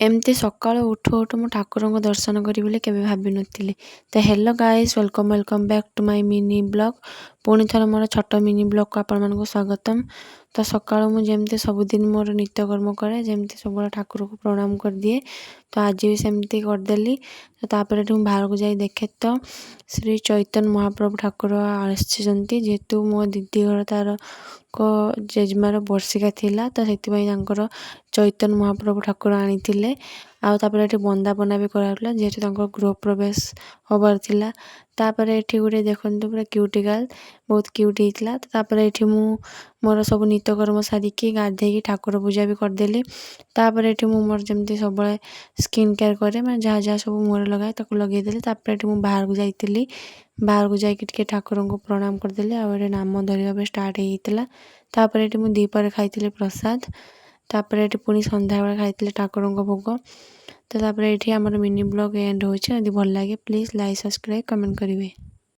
ଏମିତି ସକାଳୁ ଉଠୁ ଉଠୁ ମୁଁ ଠାକୁରଙ୍କ ଦର୍ଶନ କରିବି ବୋଲି କେବେ ଭାବିନଥିଲି। ତ hello guys, welcome back to my mini blog. ପୁଣି ଥରେ ମୋର ଛୋଟ ମିନି ବ୍ଲଗ୍କୁ ଆପଣମାନଙ୍କୁ ସ୍ୱାଗତମ୍। ତ ସକାଳୁ ମୁଁ ଯେମିତି ସବୁଦିନ ମୋର ନିତ୍ୟକର୍ମ କରେ, ଯେମିତି ସବୁବେଳେ ଠାକୁରଙ୍କୁ ପ୍ରଣାମ କରିଦିଏ, ତ ଆଜି ବି ସେମିତି କରିଦେଲି। ତାପରେ ଏଠି ମୁଁ ବାହାରକୁ ଯାଇ ଦେଖେ ତ ଶ୍ରୀ ଚୈତନ୍ୟ ମହାପ୍ରଭୁ ଠାକୁର ଆସିଛନ୍ତି। ଯେହେତୁ ମୋ ଦିଦି ଘର ତାର ଜେଜେମାର ବର୍ଷିକା ଥିଲା, ତ ସେଥିପାଇଁ ତାଙ୍କର ଚୈତନ୍ୟ ମହାପ୍ରଭୁ ଠାକୁର ଆଣିଥିଲେ। ଆଉ ତାପରେ ଏଠି ବନ୍ଦାପନା ବି କରାହେଉଥିଲା, ଯେହେତୁ ତାଙ୍କର ଗୃହପ୍ରବେଶ ହେବାର ଥିଲା। ତାପରେ ଏଠି ଗୋଟେ ଦେଖନ୍ତୁ ପୁରା କ୍ୟୁଟି ଗାର୍ଲ, ବହୁତ କ୍ୟୁଟ୍ ହେଇଥିଲା। ତାପରେ ଏଠି ମୁଁ ମୋର ସବୁ ନିତ୍ୟକର୍ମ ସାରିକି ଗାଧେଇକି ଠାକୁର ପୂଜା ବି କରିଦେଲି। ତାପରେ ଏଠି ମୁଁ ମୋର ଯେମିତି ସବୁବେଳେ ସ୍କିନ୍ କେୟାର କରେ, ମାନେ ଯାହା ଯାହା ସବୁ ମୁହଁରେ ଲଗାଏ ତାକୁ ଲଗେଇଦେଲି। ତାପରେ ଏଠି ମୁଁ ବାହାରକୁ ଯାଇଥିଲି, ବାହାରକୁ ଯାଇକି ଟିକେ ଠାକୁରଙ୍କୁ ପ୍ରଣାମ କରିଦେଲି। ଆଉ ଏଠି ନାମ ଧରିବା ବି ଷ୍ଟାର୍ଟ ହେଇଯାଇଥିଲା। ତାପରେ ଏଠି ମୁଁ ଦ୍ୱିପହରେ ଖାଇଥିଲି ପ୍ରସାଦ। ତାପରେ ଏଠି ପୁଣି ସନ୍ଧ୍ୟାବେଳେ ଖାଇଥିଲି ଠାକୁରଙ୍କ ଭୋଗ। ତ ତାପରେ ଏଠି ଆମର ମିନି ବ୍ଲଗ୍ ଏଣ୍ଡ ହେଉଛି। ଯଦି ଭଲ ଲାଗେ ପ୍ଲିଜ୍ ଲାଇକ୍, ସବସ୍କ୍ରାଇବ୍, କମେଣ୍ଟ କରିବେ।